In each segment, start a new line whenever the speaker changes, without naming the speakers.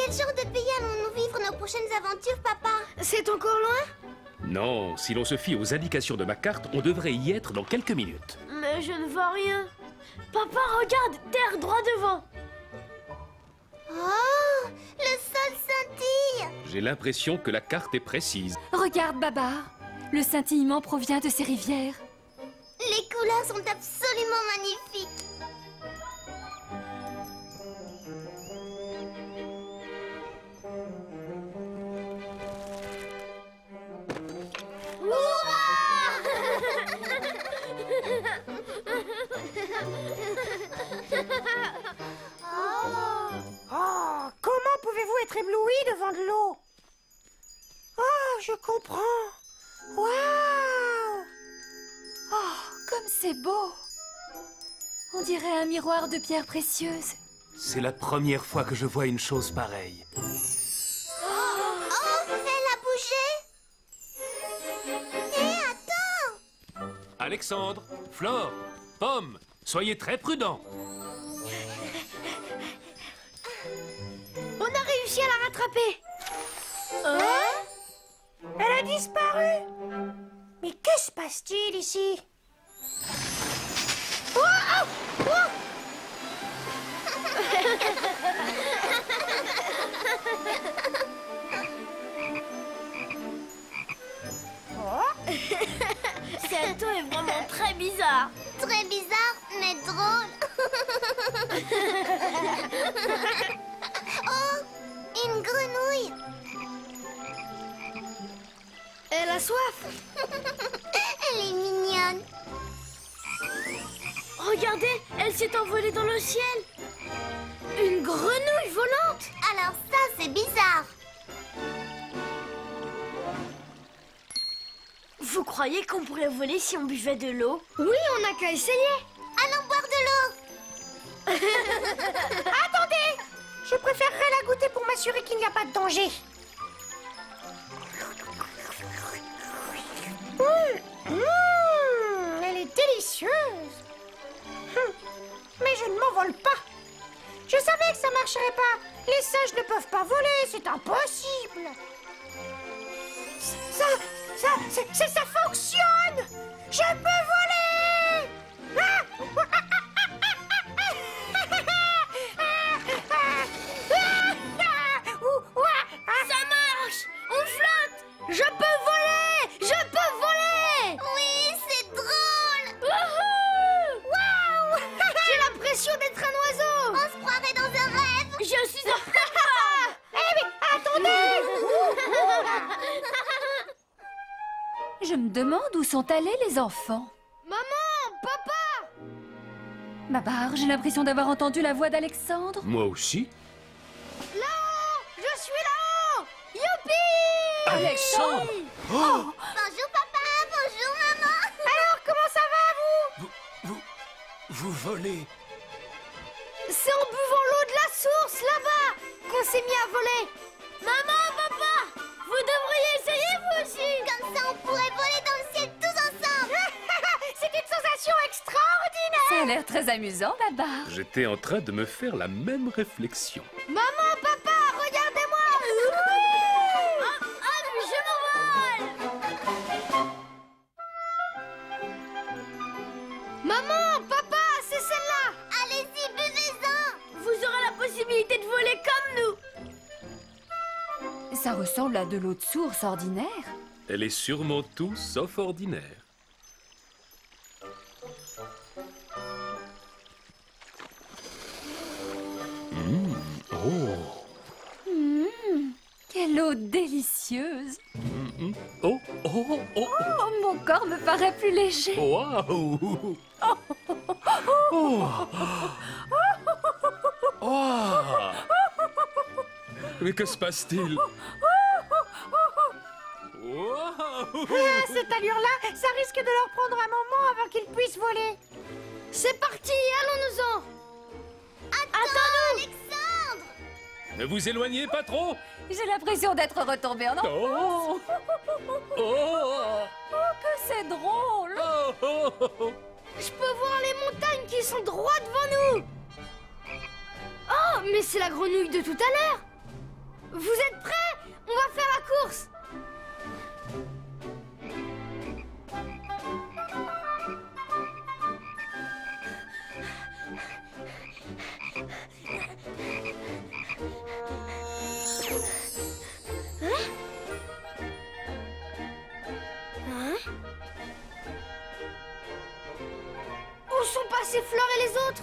quel genre de pays allons-nous vivre nos prochaines aventures, papa?
C'est encore loin?
Non, si l'on se fie aux indications de ma carte, on devrait y être dans quelques minutes.
Mais je ne vois rien. Papa, regarde, terre droit devant.
Oh, le sol scintille.
J'ai l'impression que la carte est précise.
Regarde, Babar. Le scintillement provient de ces rivières.
Les couleurs sont absolument magnifiques.
Oh, comment pouvez-vous être ébloui devant de l'eau? Oh, je comprends. Waouh!
Oh, comme c'est beau. On dirait un miroir de pierres précieuses.
C'est la première fois que je vois une chose pareille.
Oh, elle a bougé. Hé, attends.
Alexandre, Flore, Pomme, soyez très prudents.
On a réussi à la rattraper.
Elle a disparu. Mais que se passe-t-il ici?
Cette eau est vraiment très bizarre.
Très bizarre, mais drôle. Oh, une grenouille.
Elle a soif.
Elle est mignonne.
Regardez, elle s'est envolée dans le ciel. Une grenouille volante.
Alors ça, c'est bizarre.
Vous croyez qu'on pourrait voler si on buvait de l'eau? Oui, on n'a qu'à essayer.
Allons boire de l'eau.
Attendez! Je préférerais la goûter pour m'assurer qu'il n'y a pas de danger. Elle est délicieuse. Mais je ne m'envole pas. Je savais que ça marcherait pas. Les singes ne peuvent pas voler, c'est impossible. Ça fonctionne. Je peux voler.
Ça marche. On flotte. Je peux voler. Je peux voler.
Oui, c'est drôle.
Wouhou. Waouh. J'ai l'impression d'être un oiseau.
On se croirait dans un rêve.
Je suis un papa.
Eh mais attendez.
Je me demande où sont allés les enfants.
Maman, papa.
Babar, j'ai l'impression d'avoir entendu la voix d'Alexandre.
Moi aussi.
Là-haut. Je suis là-haut. Youpi.
Alexandre!
Bonjour papa, bonjour maman.
Alors comment ça va vous?
Vous volez.
C'est en buvant l'eau de la source, là-bas, qu'on s'est mis à voler. Maman, papa, vous devriez essayer, vous aussi.
Comme ça, on pourrait voler dans le ciel tous ensemble.
C'est une sensation extraordinaire.
Ça a l'air très amusant, Babar.
J'étais en train de me faire la même réflexion.
Maman, papa, regardez-moi. Je m'envole. Maman, papa, c'est celle-là.
Allez-y, buvez-en.
Vous aurez la possibilité de voler comme nous.
Ça ressemble à de l'eau de source ordinaire.
Elle est sûrement tout sauf ordinaire. Oh.
Quelle eau délicieuse.
Oh, oh, oh,
Oh, mon corps me paraît plus léger.
waouh! Oh. Oh. Mais que se passe-t-il? Wow.
Cette allure-là, ça risque de leur prendre un moment avant qu'ils puissent voler.
C'est parti, allons-nous-en.
Attends, Alexandre.
Ne vous éloignez pas trop.
J'ai l'impression d'être retombée en enfance.
Oh. Oh.
Oh, que c'est drôle.
Oh.
Je peux voir les montagnes qui sont droit devant nous. Oh, mais c'est la grenouille de tout à l'heure. Vous êtes prêts? On va faire la course. Où sont passés Fleur et les autres?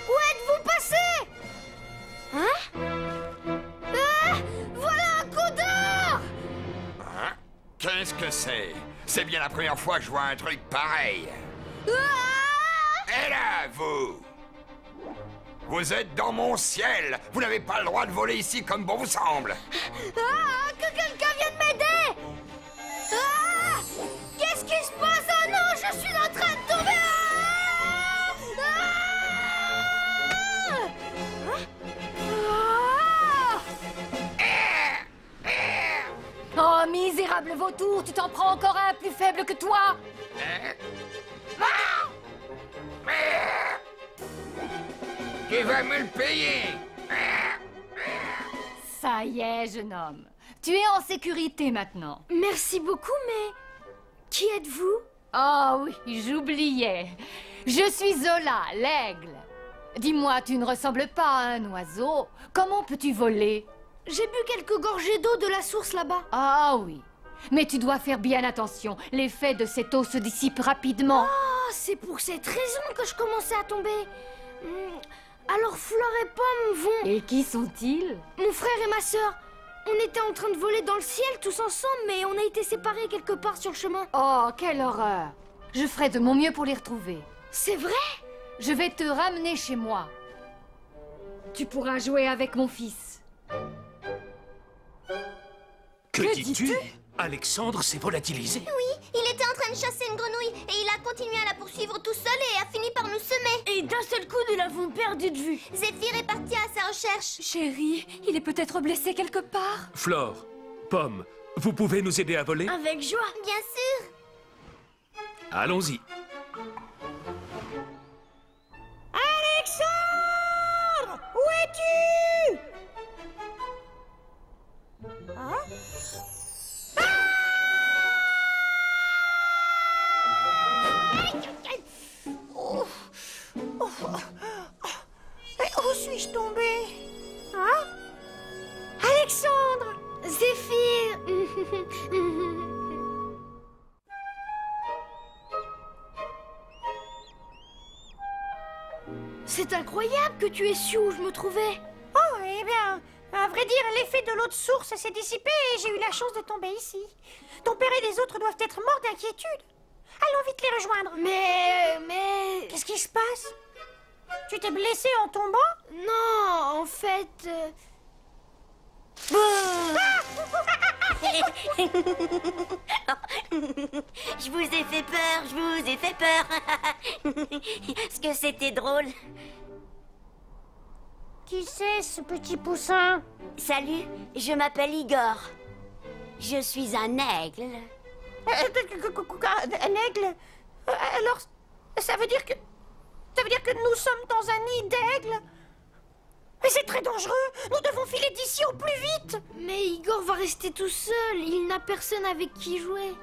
Où êtes-vous passés? Voilà un codeur!
Hein? Qu'est-ce que c'est? C'est bien la première fois que je vois un truc pareil. Et là, vous! Vous êtes dans mon ciel! Vous n'avez pas le droit de voler ici comme bon vous semble!
Que quelqu'un vienne m'aider! Qu'est-ce qui se passe? Oh non, je suis en train de tomber!
Oh, misérable vautour, tu t'en prends encore à un plus faible que toi.
Tu vas me le payer!
Ça y est, jeune homme. Tu es en sécurité maintenant.
Merci beaucoup, mais... Qui êtes-vous?
Oh oui, j'oubliais. Je suis Zola, l'aigle. Dis-moi, tu ne ressembles pas à un oiseau. Comment peux-tu voler?
J'ai bu quelques gorgées d'eau de la source là-bas.
Ah oui. Mais tu dois faire bien attention. L'effet de cette eau se dissipe rapidement.
Ah, c'est pour cette raison que je commençais à tomber. Alors Fleur et Pomme vont...
Et qui sont-ils?
Mon frère et ma sœur. On était en train de voler dans le ciel tous ensemble, mais on a été séparés quelque part sur le chemin.
Oh, quelle horreur. Je ferai de mon mieux pour les retrouver.
C'est vrai?
Je vais te ramener chez moi. Tu pourras jouer avec mon fils.
Que dis-tu? Alexandre s'est volatilisé.
Oui, il était en train de chasser une grenouille et il a continué à la poursuivre tout seul et a fini par nous semer.
Et d'un seul coup, nous l'avons perdu de vue.
Zéphyr est parti à sa recherche.
Chérie, il est peut-être blessé quelque part.
Flore, Pomme, vous pouvez nous aider à voler?
Avec joie.
Bien sûr.
Allons-y.
Alexandre! Où es-tu? Mais où suis-je tombée? Hein? Alexandre!
Zéphyr. C'est incroyable que tu aies su où je me trouvais.
Oh, eh bien, à vrai dire, l'effet de l'eau de source s'est dissipé et j'ai eu la chance de tomber ici. Ton père et les autres doivent être morts d'inquiétude. Allons vite les rejoindre.
Mais...
Qu'est-ce qui se passe? Tu t'es blessé en tombant?
Non, en fait...
Je vous ai fait peur, je vous ai fait peur. Est-ce que c'était drôle?
Qui c'est ce petit poussin?
Salut, je m'appelle Igor. Je suis un aigle.
Un aigle? Alors, ça veut dire que... Ça veut dire que nous sommes dans un nid d'aigle? Mais c'est très dangereux. Nous devons filer d'ici au plus vite.
Mais Igor va rester tout seul. Il n'a personne avec qui jouer.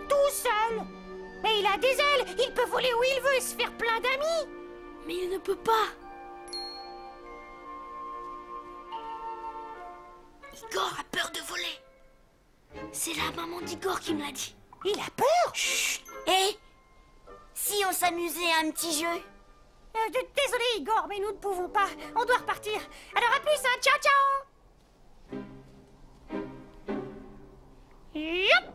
Tout seul. Mais il a des ailes. Il peut voler où il veut et se faire plein d'amis.
Mais il ne peut pas. Igor a peur de voler. C'est la maman d'Igor qui me l'a dit.
Il a peur?
Chut. Et si on s'amusait à un petit jeu?
Désolé Igor, mais nous ne pouvons pas. On doit repartir. Alors à plus, hein. Ciao, ciao. Yop.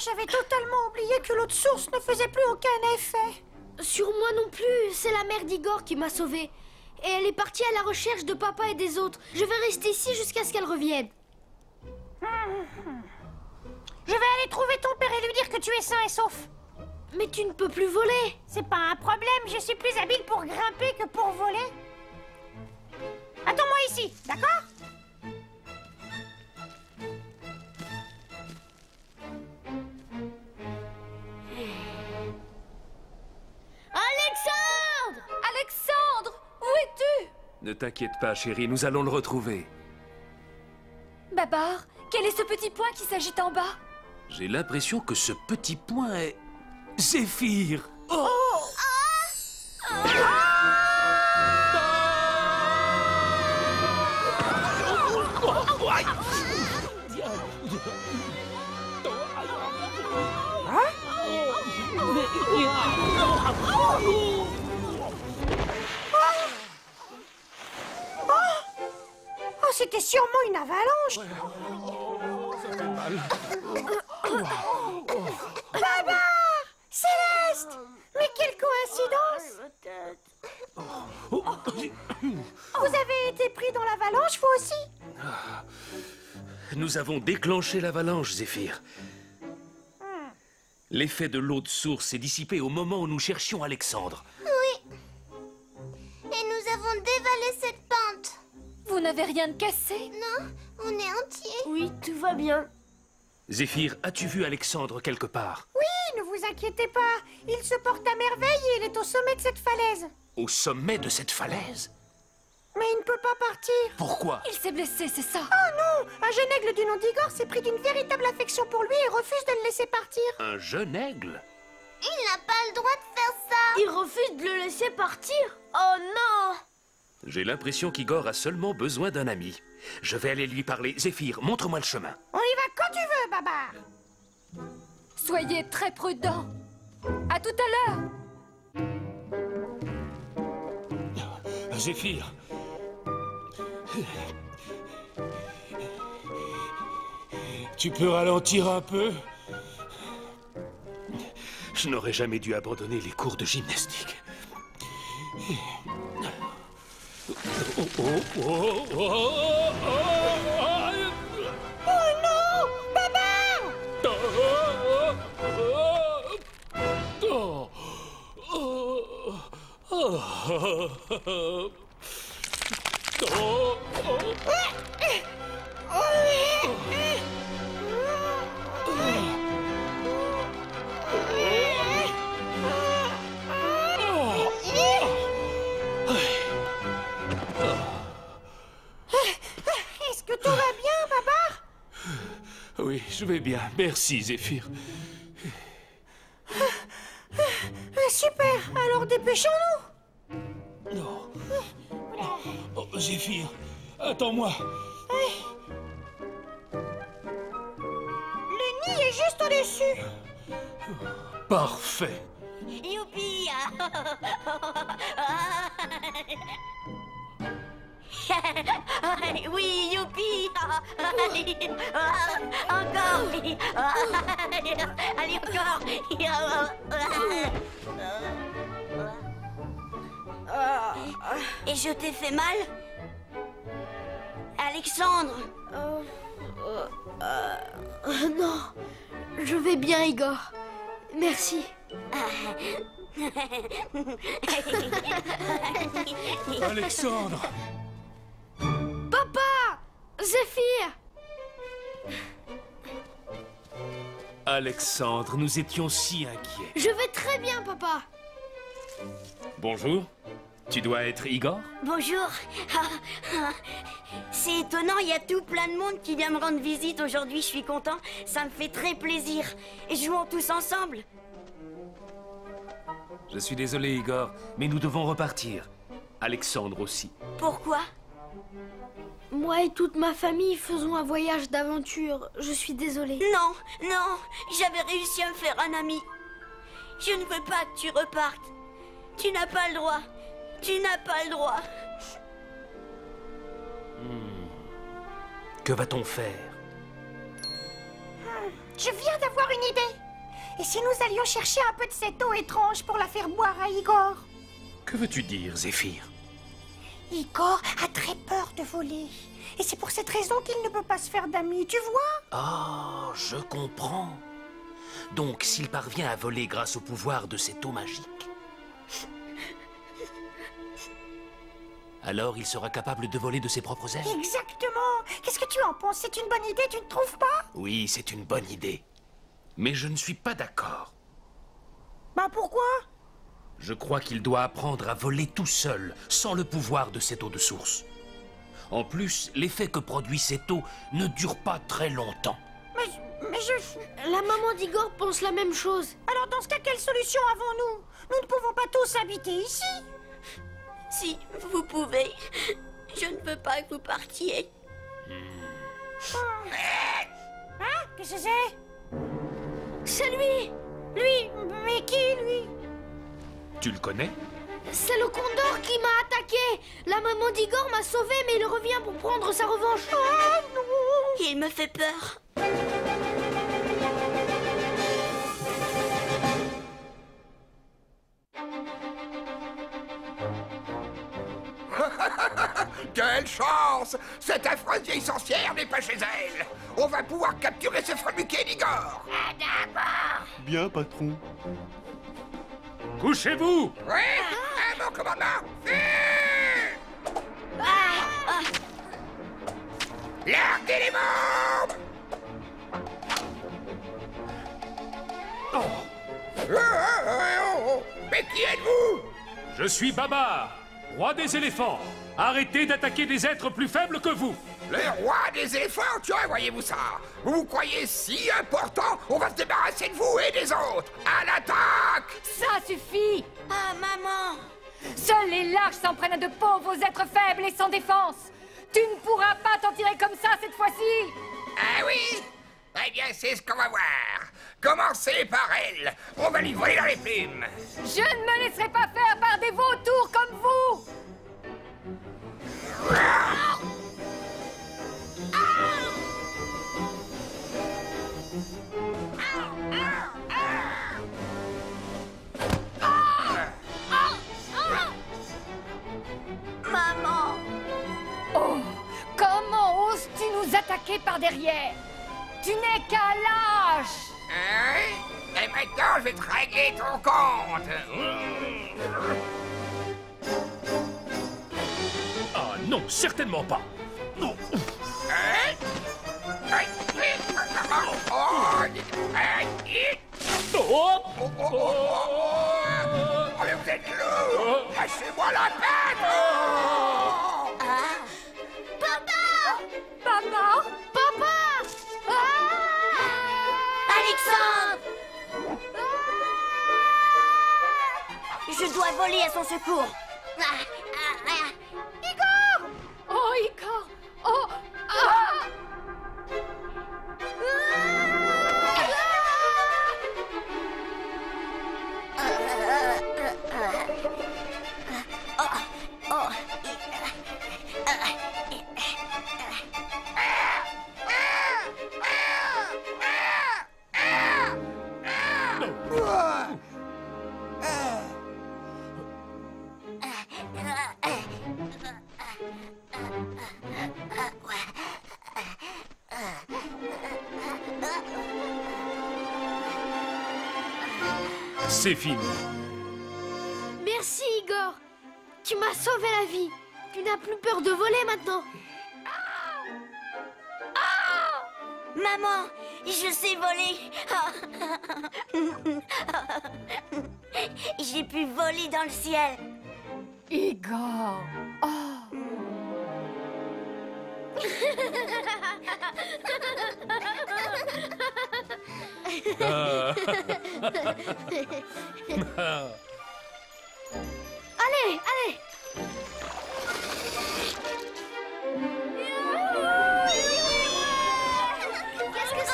J'avais totalement oublié que l'eau de source ne faisait plus aucun effet.
Sur moi non plus. C'est la mère d'Igor qui m'a sauvée. Et elle est partie à la recherche de papa et des autres. Je vais rester ici jusqu'à ce qu'elle revienne.
Je vais aller trouver ton père et lui dire que tu es sain et sauf.
Mais tu ne peux plus voler.
C'est pas un problème, je suis plus habile pour grimper que pour voler. Attends-moi ici, d'accord?
Ne t'inquiète pas, chérie, nous allons le retrouver.
Babar, quel est ce petit point qui s'agite en bas?
J'ai l'impression que ce petit point est... Zéphyr! Oh!
Oh, c'était sûrement une avalanche.
Ça fait mal.
Babar! Céleste! Mais quelle coïncidence! Vous avez été pris dans l'avalanche, vous aussi?
Nous avons déclenché l'avalanche, Zéphyr. L'effet de l'eau de source s'est dissipé au moment où nous cherchions Alexandre.
Oui. Et nous avons dévalé cette pente.
Vous n'avez rien de cassé?
Non, on est entier.
Oui, tout va bien.
Zéphyr, as-tu vu Alexandre quelque part?
Oui, ne vous inquiétez pas. Il se porte à merveille et il est au sommet de cette falaise.
Au sommet de cette falaise?
Mais il ne peut pas partir.
Pourquoi?
Il s'est blessé, c'est ça?
Oh non! Un jeune aigle du nom d'Igor s'est pris d'une véritable affection pour lui et refuse de le laisser partir.
Un jeune aigle?
Il n'a pas le droit de faire ça.
Il refuse de le laisser partir. Oh non!
J'ai l'impression qu'Igor a seulement besoin d'un ami. Je vais aller lui parler. Zéphyr, montre-moi le chemin.
On y va quand tu veux, Babar.
Soyez très prudents. À tout à l'heure.
Zéphyr. Tu peux ralentir un peu? Je n'aurais jamais dû abandonner les cours de gymnastique.
Oh non! Babar! Est-ce que tout va bien, Babar?
Oui, je vais bien. Merci, Zéphyr.
Super, alors dépêchons-nous.
Non. Oh, Zéphyr, attends-moi.
Le nid est juste au-dessus.
Parfait.
Youpi! Oui, youpi! Encore! Allez, encore! Et je t'ai fait mal? Alexandre!
Non, je vais bien, Igor. Merci.
Alexandre!
Papa! Zéphyr!
Alexandre, nous étions si inquiets.
Je vais très bien, papa.
Bonjour. Tu dois être Igor?
Bonjour. C'est étonnant, il y a tout plein de monde qui vient me rendre visite aujourd'hui, je suis content. Ça me fait très plaisir. Et jouons tous ensemble.
Je suis désolé, Igor, mais nous devons repartir. Alexandre aussi.
Pourquoi?
Moi et toute ma famille faisons un voyage d'aventure. Je suis désolée.
Non, non, j'avais réussi à me faire un ami. Je ne veux pas que tu repartes. Tu n'as pas le droit. Tu n'as pas le droit.
Que va-t-on faire?
Je viens d'avoir une idée. Et si nous allions chercher un peu de cette eau étrange pour la faire boire à Igor?
Que veux-tu dire, Zéphyr?
Igor a très peur de voler. Et c'est pour cette raison qu'il ne peut pas se faire d'amis, tu vois?
Ah, je comprends. Donc, s'il parvient à voler grâce au pouvoir de cette eau magique, alors il sera capable de voler de ses propres ailes?
Exactement. Qu'est-ce que tu en penses? C'est une bonne idée, tu ne trouves pas?
Oui, c'est une bonne idée. Mais je ne suis pas d'accord.
Bah pourquoi?
Je crois qu'il doit apprendre à voler tout seul, sans le pouvoir de cette eau de source. En plus, l'effet que produit cette eau ne dure pas très longtemps.
Mais je...
La maman d'Igor pense la même chose.
Alors dans ce cas, quelle solution avons-nous? Nous ne pouvons pas tous habiter ici.
Si vous pouvez, je ne veux pas que vous partiez.
Hein? Qu'est-ce que c'est?
C'est lui!
Lui? Mais qui, lui?
Tu le connais?
C'est le condor qui m'a attaqué! La maman d'Igor m'a sauvé, mais il revient pour prendre sa revanche.
Oh non!
Il me fait peur.
Quelle chance! Cette affreuse vieille sorcière n'est pas chez elle! On va pouvoir capturer ce freluquet d'Igor!
Bien, patron.
Couchez-vous!
Oui! À mon commandement! Larguez les bombes! Mais qui êtes-vous?
Je suis Babar, roi des éléphants. Arrêtez d'attaquer des êtres plus faibles que vous.
Le roi des éléphants, tu vois, voyez-vous ça? Vous vous croyez si important? On va se débarrasser de vous et des autres! À l'attaque!
Ça suffit!
Ah, maman!
Seuls les lâches s'en prennent à de pauvres êtres faibles et sans défense! Tu ne pourras pas t'en tirer comme ça cette fois-ci!
Ah oui? Eh bien, c'est ce qu'on va voir. Commencez par elle. On va lui voler dans les plumes.
Je ne me laisserai pas faire par des vautours comme vous!
Maman!
Oh! Comment oses-tu nous attaquer par derrière? Tu n'es qu'un lâche!
Hein? Et maintenant, je vais te régler ton compte.
Ah non, certainement pas. Non.
Hein? Oh, mais vous êtes lourd! Lâchez-moi la tête!
Maman!
Papa!
Alexandre! Je dois voler à son secours.
Oh, Igor! Oh! Ah!
C'est fini.
Merci, Igor. Tu m'as sauvé la vie. Tu n'as plus peur de voler maintenant.
Maman, je sais voler. J'ai pu voler dans le ciel.
Igor! Oh!
Allez, allez.
Qu'est-ce que c'est?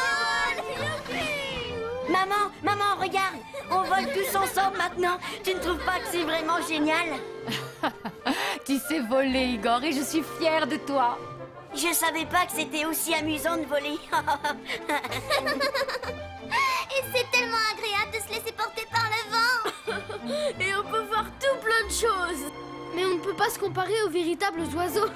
Maman, regarde. On vole tous ensemble maintenant. Tu ne trouves pas que c'est vraiment génial?
Tu sais voler, Igor, et je suis fière de toi.
Je savais pas que c'était aussi amusant de voler.
Et c'est tellement agréable de se laisser porter par le vent. Et on peut voir tout plein de choses. Mais on ne peut pas se comparer aux véritables oiseaux.